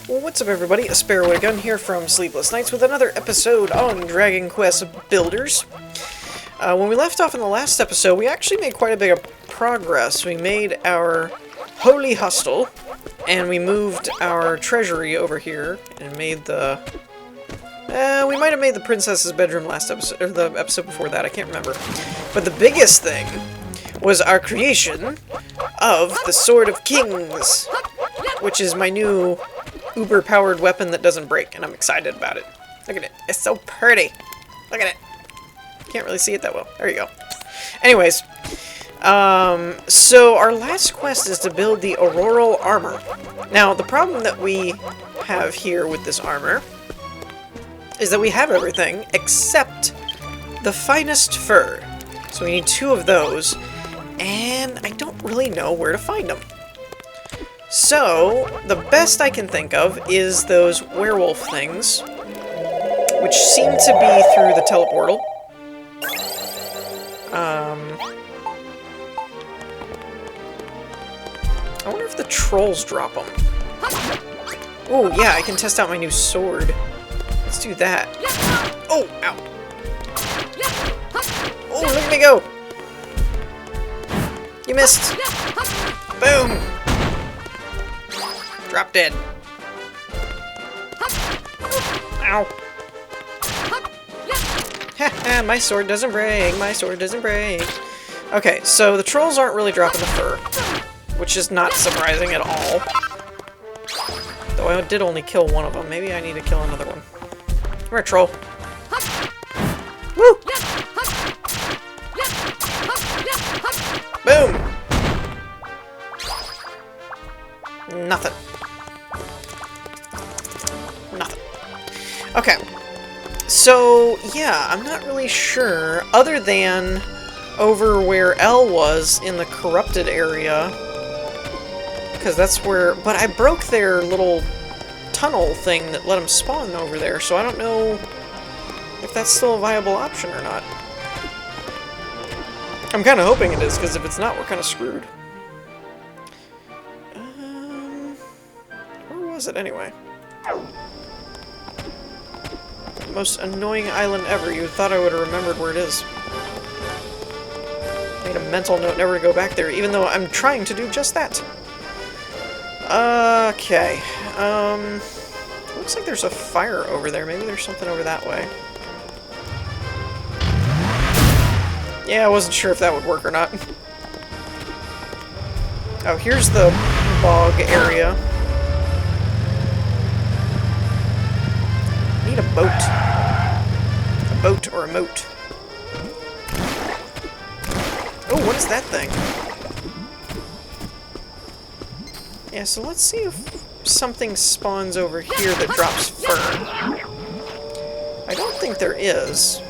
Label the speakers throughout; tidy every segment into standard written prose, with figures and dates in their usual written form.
Speaker 1: What's up everybody, a Sparrow with a Gun here from Sleepless Nights with another episode on Dragon Quest Builders. When we left off in the last episode, we actually made quite a bit of progress. We made our holy hostel, and we moved our treasury over here, and made the... we might have made the princess's bedroom last episode, or the episode before that, I can't remember. But the biggest thing was our creation of the Sword of Kings, which is my new uber-powered weapon that doesn't break, and I'm excited about it. Look at it. It's so pretty. Look at it. Can't really see it that well. There you go. Anyways, so our last quest is to build the Auroral Armor. Now, the problem that we have here with this armor is that we have everything except the finest fur. So we need 2 of those, and I don't really know where to find them. So, the best I can think of is those werewolf things, which seem to be through the teleportal. I wonder if the trolls drop them. Oh, yeah, I can test out my new sword. Let's do that. Oh, ow. Oh, look at me go! You missed! Boom! Drop dead. Ow. Haha, my sword doesn't break, my sword doesn't break. Okay, so the trolls aren't really dropping the fur, which is not surprising at all. Though I did only kill one of them. Maybe I need to kill another one. Come here, troll. Woo! Boom! Nothing. Nothing. Okay. So, yeah, I'm not really sure, other than over where L was in the corrupted area, because that's where... But I broke their little tunnel thing that let them spawn over there, so I don't know if that's still a viable option or not. I'm kind of hoping it is, because if it's not, we're kind of screwed. Where was it anyway? The most annoying island ever. You thought I would have remembered where it is. Made a mental note never to go back there, even though I'm trying to do just that. Okay. Looks like there's a fire over there. Maybe there's something over that way. Yeah, I wasn't sure if that would work or not. Oh, here's the bog area. Need a boat. A boat or a moat. Oh, what is that thing? Yeah, so let's see if something spawns over here that drops fur. I don't think there is.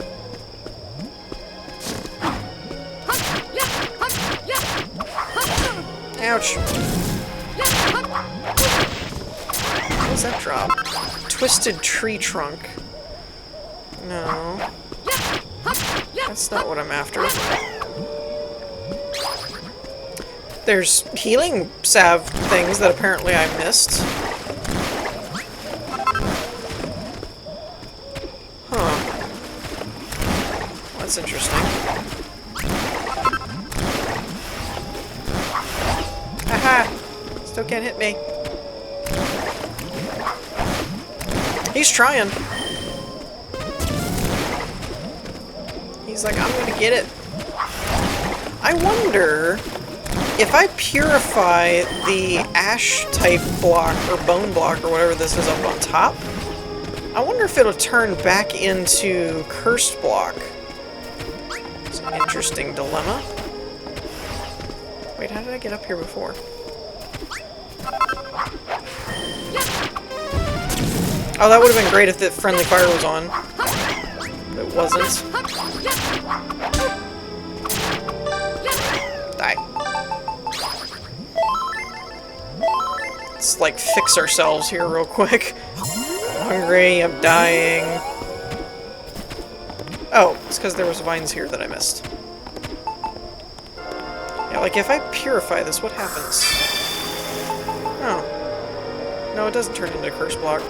Speaker 1: Ouch. What does that drop? Twisted tree trunk. No. That's not what I'm after. There's healing salve things that apparently I missed. Huh. That's interesting. Aha! Still can't hit me. He's trying. He's like, I'm gonna get it. I wonder if I purify the ash-type block, or bone block, or whatever this is up on top, I wonder if it'll turn back into cursed block. It's an interesting dilemma. Wait, how did I get up here before? Oh, that would have been great if the friendly fire was on. But it wasn't. Die. Let's, like, fix ourselves here real quick. I'm hungry, I'm dying. Oh, it's because there was vines here that I missed. Yeah, like, if I purify this, what happens? Oh. No, it doesn't turn into curse block.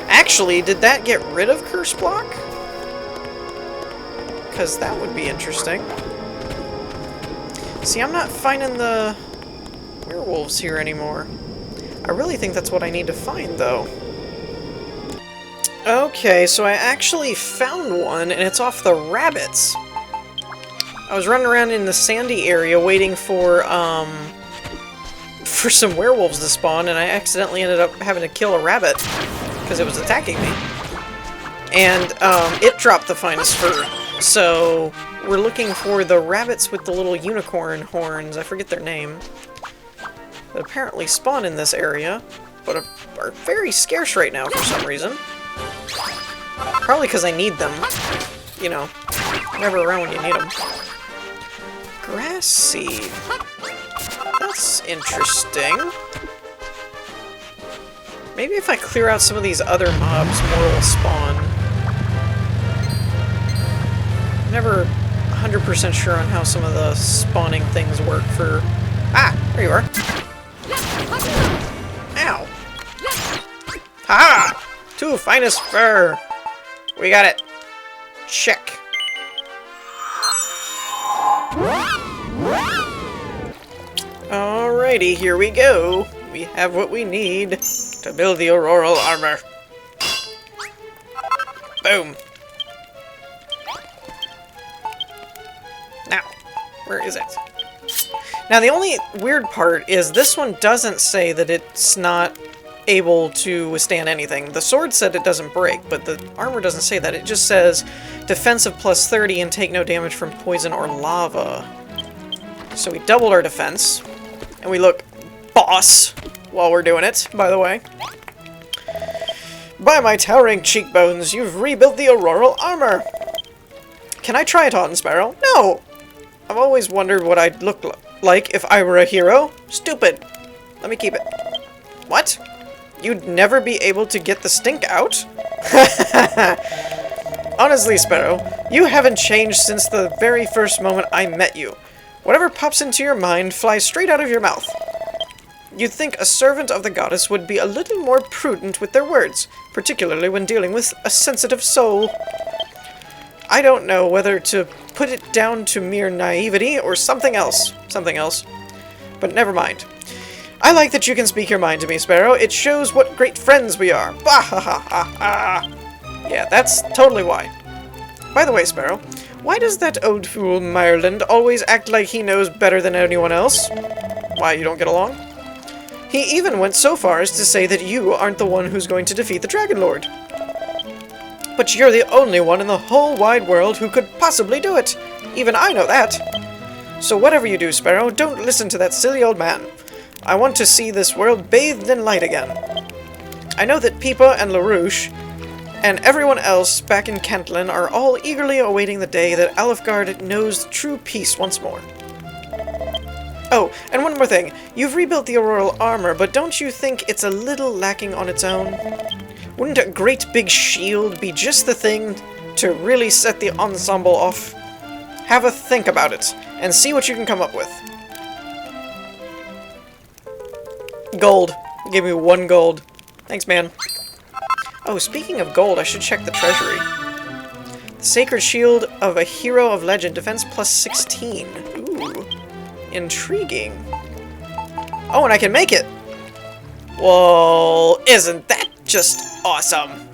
Speaker 1: Actually, did that get rid of curse block? Because that would be interesting. See, I'm not finding the werewolves here anymore. I really think that's what I need to find, though. Okay, so I actually found one, and it's off the rabbits. I was running around in the sandy area waiting for some werewolves to spawn, and I accidentally ended up having to kill a rabbit because it was attacking me. And it dropped the finest fur. So we're looking for the rabbits with the little unicorn horns. I forget their name. That apparently spawn in this area, but are very scarce right now for some reason. Probably because I need them. You know, never around when you need them. Grass seed. That's interesting. Maybe if I clear out some of these other mobs, more will spawn. Never 100% sure on how some of the spawning things work for... Ah! There you are. Ow! Ha! 2 finest fur! We got it. Check. Alrighty, here we go. We have what we need to build the Auroral Armor. Boom. Now, where is it? Now, the only weird part is this one doesn't say that it's not able to withstand anything. The sword said it doesn't break, but the armor doesn't say that. It just says defensive plus 30 and take no damage from poison or lava. So we doubled our defense, and we look boss while we're doing it, by the way. By my towering cheekbones, you've rebuilt the Auroral Armor! Can I try it on, Sparrow? No! I've always wondered what I'd look like if I were a hero. Stupid. Let me keep it. What? You'd never be able to get the stink out? Honestly, Sparrow, you haven't changed since the very first moment I met you. Whatever pops into your mind flies straight out of your mouth. You'd think a servant of the goddess would be a little more prudent with their words, particularly when dealing with a sensitive soul. I don't know whether to put it down to mere naivety or something else. But never mind. I like that you can speak your mind to me, Sparrow. It shows what great friends we are. Bah ha ha ha ha. Yeah, that's totally why. By the way, Sparrow, why does that old fool Myrland always act like he knows better than anyone else? Why, you don't get along? He even went so far as to say that you aren't the one who's going to defeat the Dragon Lord. But you're the only one in the whole wide world who could possibly do it. Even I know that. So whatever you do, Sparrow, don't listen to that silly old man. I want to see this world bathed in light again. I know that Peepa and LaRouche and everyone else back in Cantlin are all eagerly awaiting the day that Alfgard knows true peace once more. Oh, and one more thing. You've rebuilt the Auroral Armor, but don't you think it's a little lacking on its own? Wouldn't a great big shield be just the thing to really set the ensemble off? Have a think about it, and see what you can come up with. Gold. Give me 1 gold. Thanks, man. Oh, speaking of gold, I should check the treasury. The Sacred Shield of a Hero of Legend. Defense plus 16. Ooh. Intriguing. Oh, and I can make it! Well, isn't that just awesome?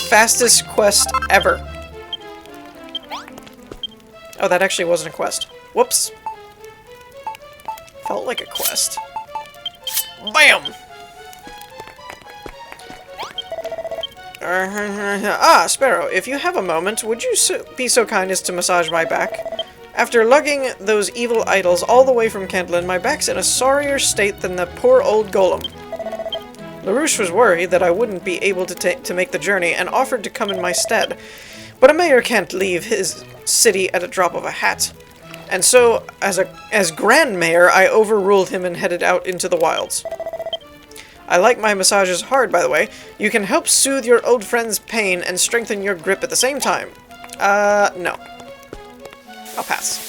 Speaker 1: Fastest quest ever. Oh, that actually wasn't a quest. Whoops. Felt like a quest. Bam! Sparrow, if you have a moment, would you be so kind as to massage my back? After lugging those evil idols all the way from Cantlin, my back's in a sorrier state than the poor old golem. LaRouche was worried that I wouldn't be able to make the journey and offered to come in my stead. But a mayor can't leave his city at a drop of a hat. And so, as Grand Mayor, I overruled him and headed out into the wilds. I like my massages hard, by the way. You can help soothe your old friend's pain and strengthen your grip at the same time. No. I'll pass.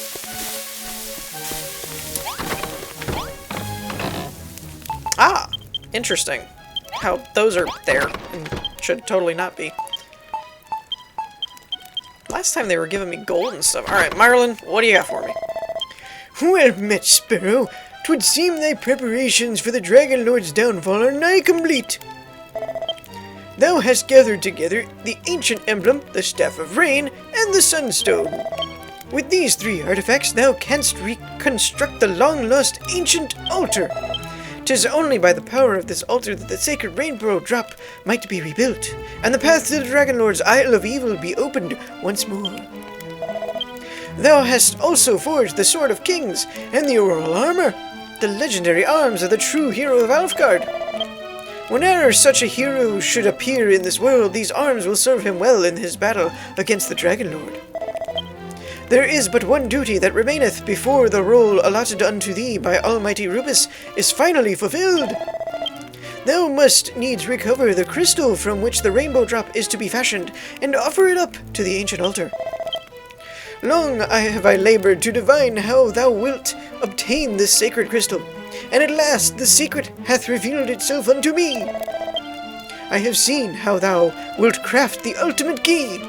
Speaker 1: Ah! Interesting. How those are there and should totally not be. Last time they were giving me gold and stuff. Alright, Marlin, what do you got for me?
Speaker 2: Well met, Sparrow. 'Twould seem thy preparations for the Dragon Lord's downfall are nigh complete. Thou hast gathered together the ancient emblem, the Staff of Rain, and the Sunstone. With these three artifacts thou canst reconstruct the long-lost ancient altar. 'Tis only by the power of this altar that the sacred rainbow drop might be rebuilt, and the path to the Dragon Lord's Isle of Evil be opened once more. Thou hast also forged the Sword of Kings and the Auroral Armor, the legendary arms of the true hero of Alfgard. Whenever such a hero should appear in this world, these arms will serve him well in his battle against the Dragon Lord. There is but one duty that remaineth before the role allotted unto thee by Almighty Rubus is finally fulfilled. Thou must needs recover the crystal from which the rainbow drop is to be fashioned, and offer it up to the ancient altar. Long have I labored to divine how thou wilt obtain this sacred crystal, and at last the secret hath revealed itself unto me. I have seen how thou wilt craft the ultimate key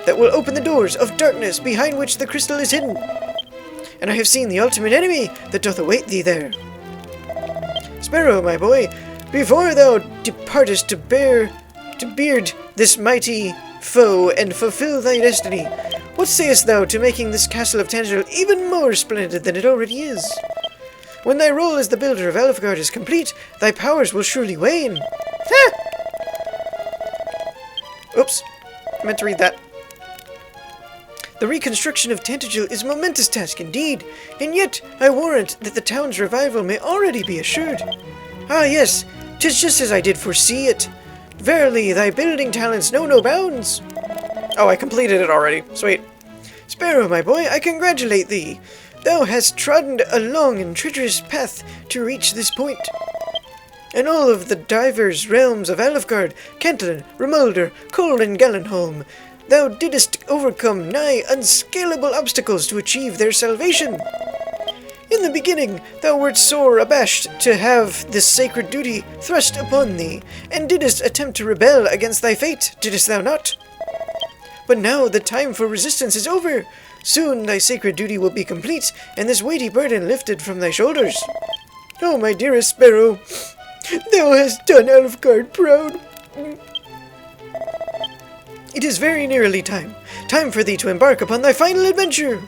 Speaker 2: that will open the doors of darkness behind which the crystal is hidden, and I have seen the ultimate enemy that doth await thee there. Sparrow, my boy, before thou departest to beard this mighty foe and fulfill thy destiny, what sayest thou to making this castle of Tangier even more splendid than it already is? When thy role as the builder of Alfgard is complete, thy powers will surely wane. Ha! Oops, I meant to read that. The reconstruction of Tantagel is a momentous task indeed, and yet I warrant that the town's revival may already be assured. Ah yes, 'tis just as I did foresee it. Verily, thy building talents know no bounds.
Speaker 1: Oh, I completed it already. Sweet.
Speaker 2: Sparrow, my boy, I congratulate thee. Thou hast trodden a long and treacherous path to reach this point. In all of the divers realms of Alfgard, Cantlin, Remulder, Kold, and Gallenholm, thou didst overcome nigh unscalable obstacles to achieve their salvation. In the beginning, thou wert sore abashed to have this sacred duty thrust upon thee, and didst attempt to rebel against thy fate, didst thou not? But now the time for resistance is over. Soon thy sacred duty will be complete, and this weighty burden lifted from thy shoulders. Oh, my dearest Sparrow, thou hast done Alfgard proud. It is very nearly time. Time for thee to embark upon thy final adventure.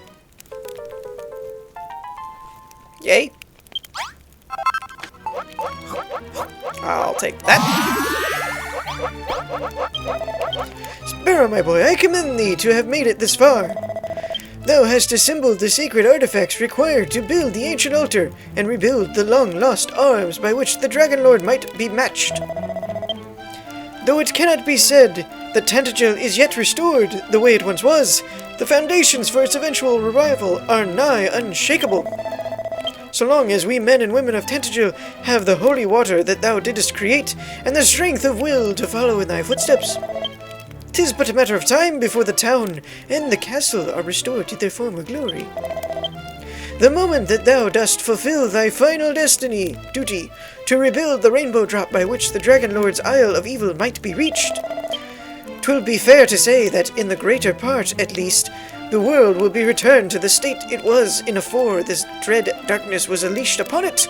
Speaker 1: Yay. I'll take that.
Speaker 2: Sparrow, my boy, I commend thee to have made it this far. Thou hast assembled the sacred artifacts required to build the ancient altar and rebuild the long-lost arms by which the Dragon Lord might be matched. Though it cannot be said that Tantagel is yet restored the way it once was, the foundations for its eventual revival are nigh unshakable. So long as we men and women of Tantagel have the holy water that thou didst create, and the strength of will to follow in thy footsteps, 'tis but a matter of time before the town and the castle are restored to their former glory. The moment that thou dost fulfill thy final duty to rebuild the rainbow drop by which the Dragon Lord's Isle of Evil might be reached, 'twill be fair to say that in the greater part, at least, the world will be returned to the state it was in afore this dread darkness was unleashed upon us.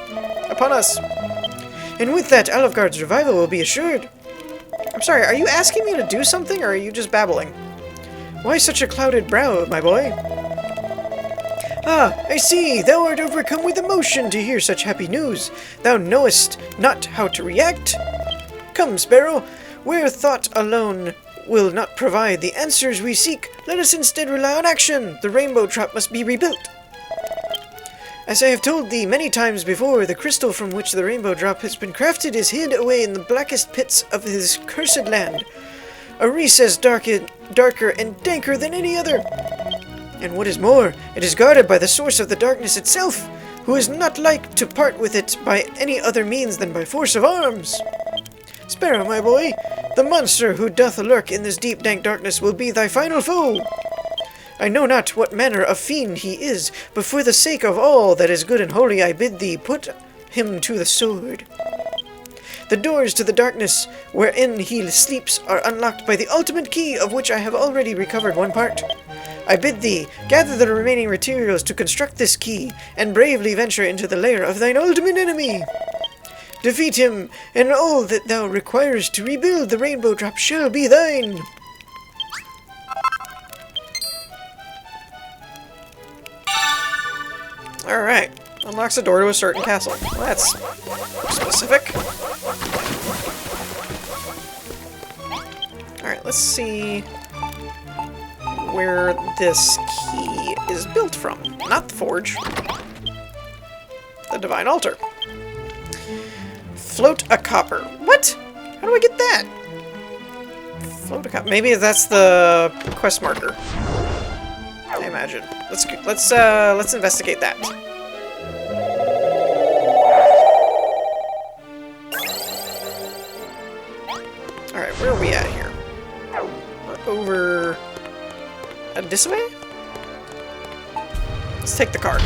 Speaker 2: And with that, Alfgard's revival will be assured.
Speaker 1: I'm sorry, are you asking me to do something, or are you just babbling?
Speaker 2: Why such a clouded brow, my boy? Ah, I see, thou art overcome with emotion to hear such happy news. Thou knowest not how to react. Come, Sparrow, where thought alone will not provide the answers we seek, let us instead rely on action. The rainbow trap must be rebuilt. As I have told thee many times before, the crystal from which the rainbow drop has been crafted is hid away in the blackest pits of this cursed land, a recess darker and danker than any other. And what is more, it is guarded by the source of the darkness itself, who is not like to part with it by any other means than by force of arms. Sparrow, my boy, the monster who doth lurk in this deep dank darkness will be thy final foe. I know not what manner of fiend he is, but for the sake of all that is good and holy, I bid thee put him to the sword. The doors to the darkness wherein he sleeps are unlocked by the ultimate key, of which I have already recovered one part. I bid thee gather the remaining materials to construct this key, and bravely venture into the lair of thine ultimate enemy. Defeat him, and all that thou requires to rebuild the rainbow drop shall be thine.
Speaker 1: Alright. Unlocks a door to a certain castle. Well, that's specific. Alright, let's see where this key is built from. Not the forge. The Divine Altar. Float a copper. What? How do I get that? Float a copper. Maybe that's the quest marker. I imagine. Let's investigate that. Alright, where are we at here? We're over this way? Let's take the car.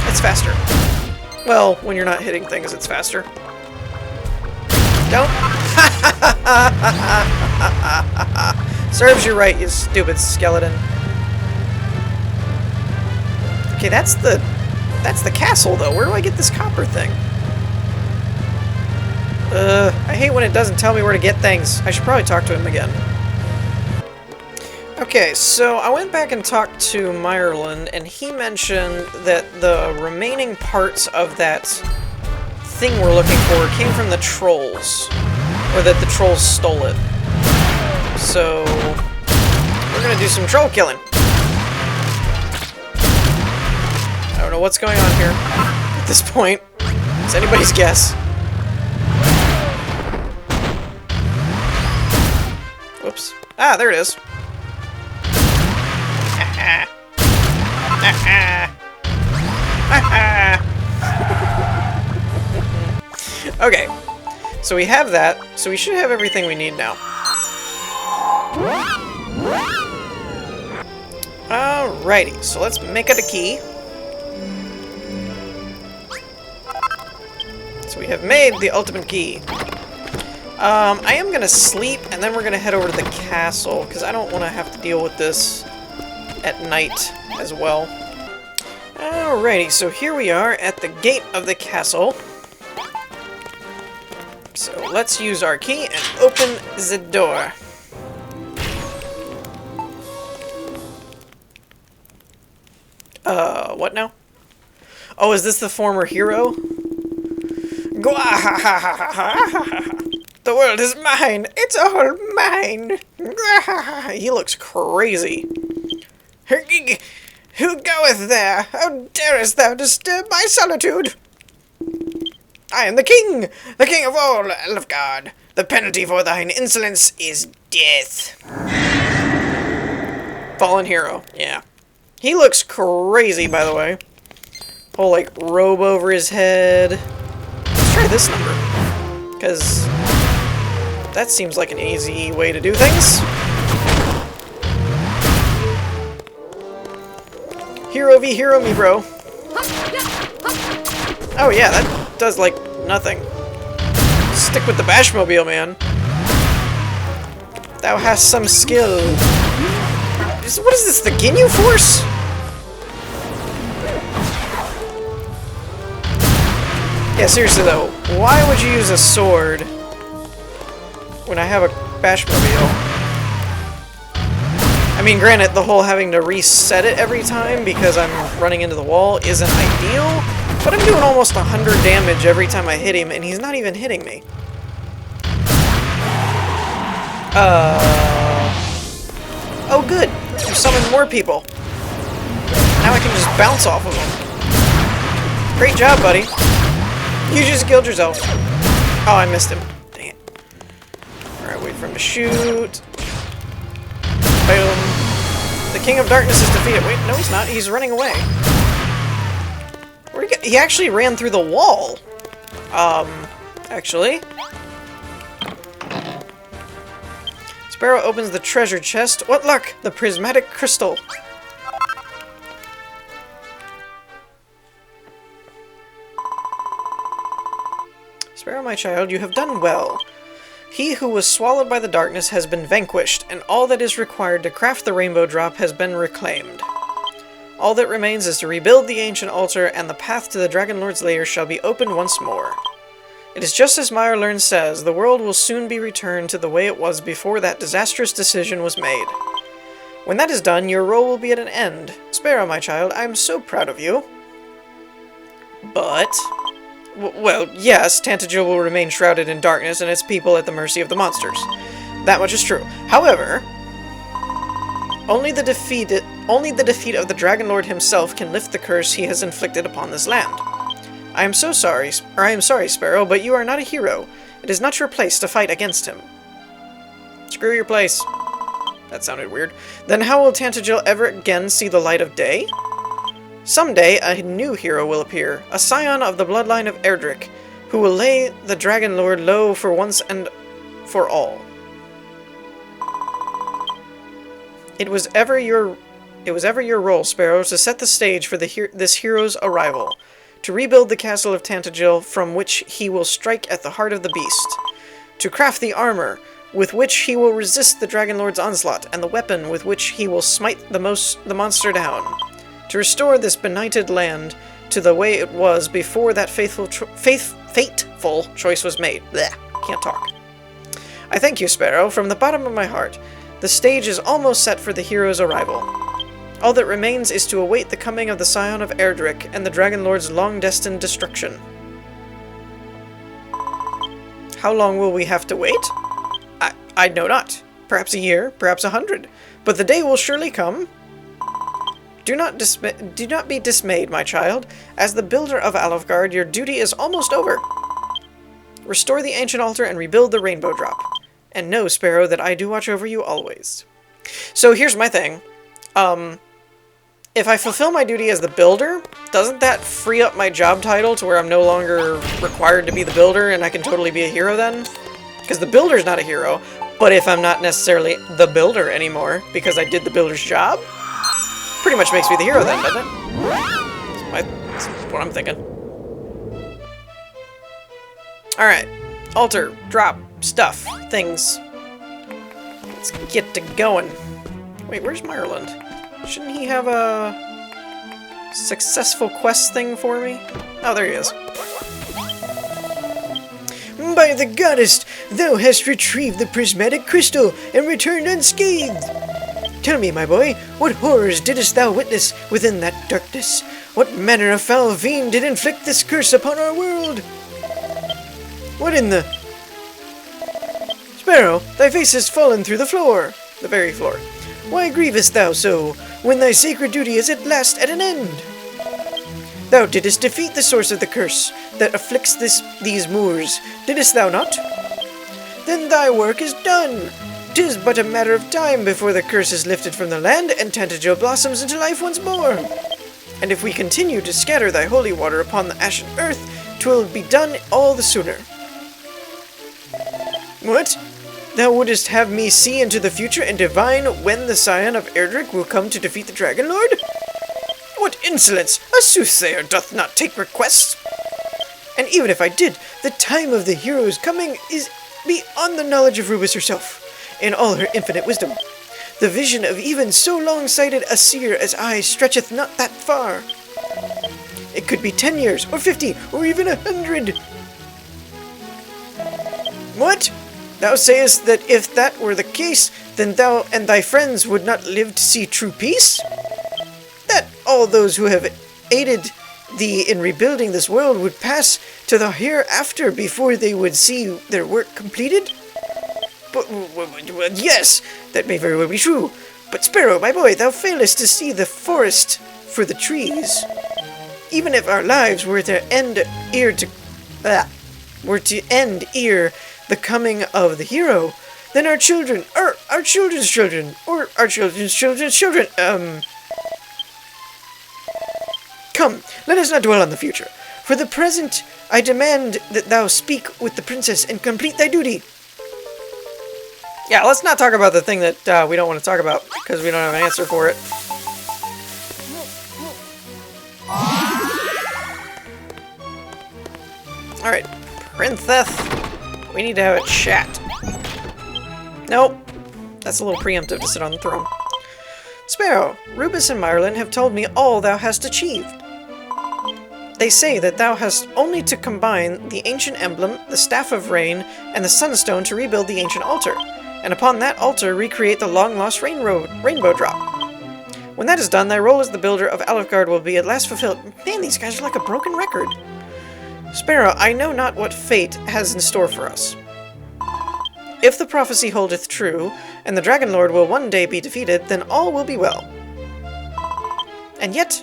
Speaker 1: It's faster. Well, when you're not hitting things, it's faster. Don't. Serves you right, you stupid skeleton. Okay, that's the castle, though. Where do I get this copper thing? I hate when it doesn't tell me where to get things. I should probably talk to him again. Okay, so I went back and talked to Meyerland, and he mentioned that the remaining parts of that thing we're looking for came from the trolls. Or that the trolls stole it. So, we're gonna do some troll killing. I don't know what's going on here at this point. It's anybody's guess. Whoops. Ah, there it is. Okay, so we have that, so we should have everything we need now. Alrighty, so let's make it a key. So we have made the ultimate key. I am gonna sleep, and then we're gonna head over to the castle, because I don't want to have to deal with this at night as well. Alrighty, so here we are at the gate of the castle. So let's use our key and open the door. What now? Oh, is this the former hero? The world is mine! It's all mine! He looks crazy. Who goeth there? How darest thou disturb my solitude? I am the king of all Elfgard. The penalty for thine insolence is death. Fallen hero, yeah. He looks crazy, by the way. Whole, like, robe over his head. Let's try this number. Because that seems like an easy way to do things. Hero v hero me, bro. Oh yeah, that does, like, nothing. Stick with the Bashmobile, man. Thou hast some skill. What is this, the Ginyu Force? Yeah, seriously though, why would you use a sword when I have a Bashmobile? I mean, granted, the whole having to reset it every time because I'm running into the wall isn't ideal, but I'm doing almost 100 damage every time I hit him, and he's not even hitting me. Oh good, you summoned more people. Now I can just bounce off of them. Great job, buddy. You just killed yourself. Oh, I missed him. Dang it. Alright, wait for him to shoot. Boom. The King of Darkness is defeated. Wait, no he's not. He's running away. Where'd he go? He actually ran through the wall. Actually. Sparrow opens the treasure chest. What luck! The prismatic crystal. Sparrow, my child, you have done well. He who was swallowed by the darkness has been vanquished, and all that is required to craft the rainbow drop has been reclaimed. All that remains is to rebuild the ancient altar, and the path to the Dragon Lord's lair shall be opened once more. It is just as Meyerlern says, the world will soon be returned to the way it was before that disastrous decision was made. When that is done, your role will be at an end. Sparrow, my child, I am so proud of you. But... well, yes, Tantagel will remain shrouded in darkness and its people at the mercy of the monsters. That much is true. However, only the defeat of the Dragon Lord himself can lift the curse he has inflicted upon this land. I am sorry, Sparrow, but you are not a hero. It is not your place to fight against him. Screw your place. That sounded weird. Then how will Tantagel ever again see the light of day? Someday, a new hero will appear, a scion of the bloodline of Erdrick, who will lay the Dragon Lord low for once and for all. It was ever your role, Sparrow, to set the stage for this hero's arrival, to rebuild the castle of Tantagel from which he will strike at the heart of the beast, to craft the armor with which he will resist the Dragon Lord's onslaught, and the weapon with which he will smite the monster down, to restore this benighted land to the way it was before that fateful choice was made. Blech, can't talk. I thank you, Sparrow, from the bottom of my heart. The stage is almost set for the hero's arrival. All that remains is to await the coming of the Scion of Erdrick and the Dragon Lord's long-destined destruction. How long will we have to wait? I know not. Perhaps a year, perhaps 100. But the day will surely come. Do not be dismayed, my child. As the builder of Alfgard, your duty is almost over. Restore the ancient altar and rebuild the rainbow drop. And know, Sparrow, that I do watch over you always. So here's my thing. If I fulfill my duty as the builder, doesn't that free up my job title to where I'm no longer required to be the builder and I can totally be a hero then? Because the builder's not a hero, but if I'm not necessarily the builder anymore because I did the builder's job, pretty much makes me the hero then, doesn't it? That's what I'm thinking. Alright. Altar, drop, stuff, things. Let's get to going. Wait, where's Meyerland? Shouldn't he have a successful quest thing for me? Oh, there he is.
Speaker 2: By the goddess, thou hast retrieved the prismatic crystal and returned unscathed. Tell me, my boy, what horrors didst thou witness within that darkness? What manner of foul fiend did inflict this curse upon our world? What in the... Sparrow, thy face has fallen through the floor. The very floor. Why grievest thou so, when thy sacred duty is at last at an end? Thou didst defeat the source of the curse that afflicts these moors, didst thou not? Then thy work is done. 'Tis but a matter of time before the curse is lifted from the land and Tantagel blossoms into life once more. And if we continue to scatter thy holy water upon the ashen earth, 'twill be done all the sooner. What? Thou wouldst have me see into the future and divine when the Scion of Erdrick will come to defeat the Dragon Lord? What insolence! A soothsayer doth not take requests! And even if I did, the time of the hero's coming is beyond the knowledge of Rubus herself, in all her infinite wisdom. The vision of even so long-sighted a seer as I stretcheth not that far. It could be 10 years, or 50, or even 100. What? Thou sayest that if that were the case, then thou and thy friends would not live to see true peace? That all those who have aided thee in rebuilding this world would pass to the hereafter before they would see their work completed? But, well, yes, that may very well be true. But Sparrow, my boy, thou failest to see the forest for the trees. Even if our lives were to end ere the coming of the hero, then our children, or our children's children, or our children's children's children, Come, let us not dwell on the future. For the present, I demand that thou speak with the princess and complete thy duty.
Speaker 1: Yeah, let's not talk about the thing that we don't want to talk about, because we don't have an answer for it. Alright, Rintheth! We need to have a chat. Nope. That's a little preemptive to sit on the throne. Sparrow, Rubus and Myrlin have told me all thou hast achieved. They say that thou hast only to combine the ancient emblem, the Staff of Rain, and the Sunstone to rebuild the ancient altar, and upon that altar recreate the long-lost rainbow drop. When that is done, thy role as the builder of Alfgard will be at last fulfilled. Man, these guys are like a broken record. Sparrow, I know not what fate has in store for us. If the prophecy holdeth true, and the Dragon Lord will one day be defeated, then all will be well. And yet,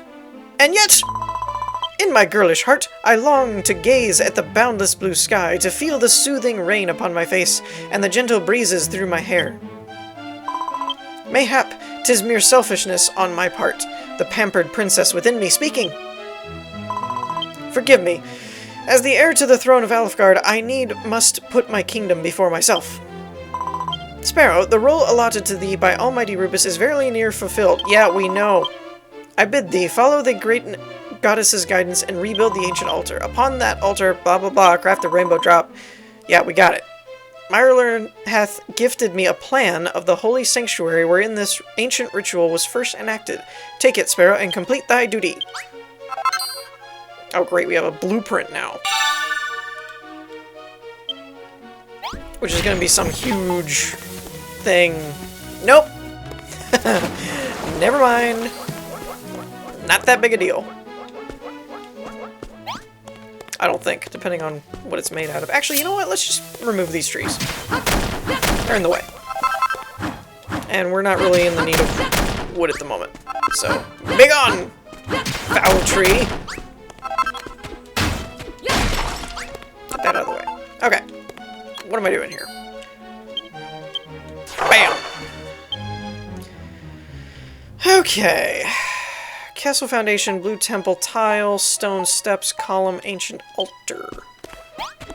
Speaker 1: in my girlish heart, I long to gaze at the boundless blue sky, to feel the soothing rain upon my face, and the gentle breezes through my hair. Mayhap 'tis mere selfishness on my part, the pampered princess within me speaking. Forgive me. As the heir to the throne of Alfgard, I must put my kingdom before myself. Sparrow, the role allotted to thee by Almighty Rubus is verily near fulfilled. Yeah, we know. I bid thee follow the great goddess's guidance and rebuild the ancient altar. Upon that altar, blah blah blah, craft the rainbow drop. Yeah, we got it. Myrlin hath gifted me a plan of the holy sanctuary wherein this ancient ritual was first enacted. Take it, Sparrow, and complete thy duty. Oh great, we have a blueprint now. Which is going to be some huge thing. Nope. Never mind. Not that big a deal. I don't think, depending on what it's made out of. Actually, you know what? Let's just remove these trees. They're in the way. And we're not really in the need of wood at the moment. So, big on! Foul tree! Get that out of the way. Okay. What am I doing here? Bam! Okay. Castle foundation, blue temple tile, stone steps, column, ancient altar.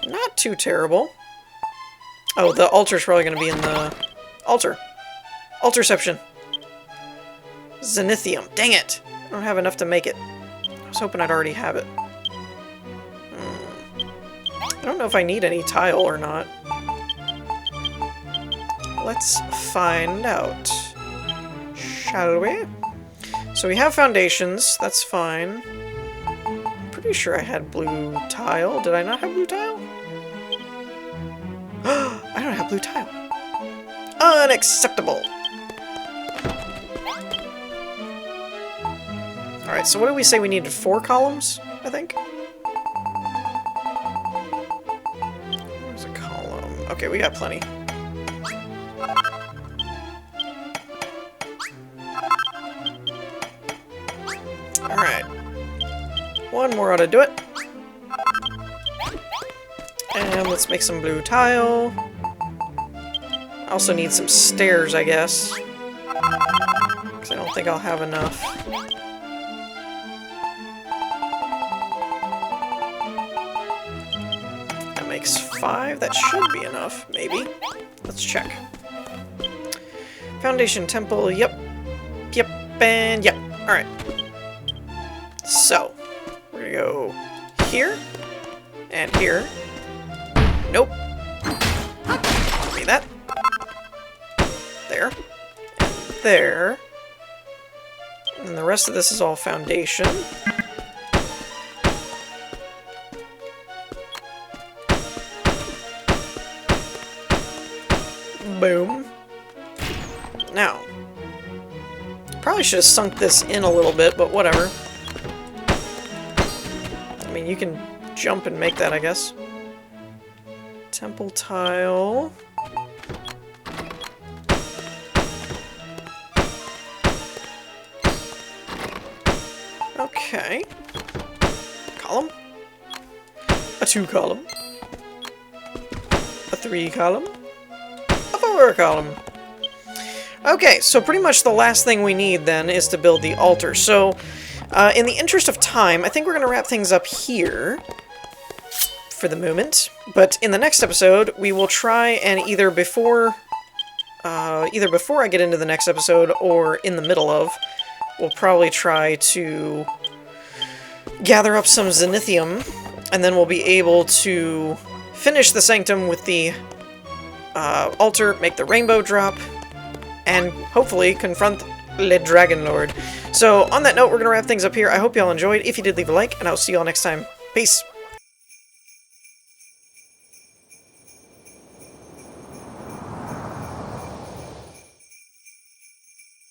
Speaker 1: Not too terrible. Oh, the altar's probably going to be in the... Altar. Altarception. Zenithium. Dang it! I don't have enough to make it. I was hoping I'd already have it. I don't know if I need any tile or not. Let's find out. Shall we? So we have foundations, that's fine. I'm pretty sure I had blue tile. Did I not have blue tile? I don't have blue tile. Unacceptable! Alright, so what did we say we needed? 4 columns, I think? Where's a column? Okay, we got plenty. Alright. One more ought to do it. And let's make some blue tile. I also need some stairs, I guess. Because I don't think I'll have enough. That makes 5. That should be enough, maybe. Let's check. Foundation temple, yep. Yep, and yep. Alright. So, we're gonna go here, and here. Nope. Give me that. There. And there. And the rest of this is all foundation. Boom. Now, probably should have sunk this in a little bit, but whatever. I mean, you can jump and make that, I guess. Temple tile. Okay. Column. A 2 column. A 3 column. A 4 column. Okay, so pretty much the last thing we need then is to build the altar. So, in the interest of time, I think we're going to wrap things up here for the moment. But in the next episode, we will try and either before I get into the next episode or in the middle of, we'll probably try to gather up some zenithium, and then we'll be able to finish the sanctum with the altar, make the rainbow drop, and hopefully confront Le Dragon Lord. So, on that note, we're going to wrap things up here. I hope y'all enjoyed. If you did, leave a like, and I'll see y'all next time. Peace!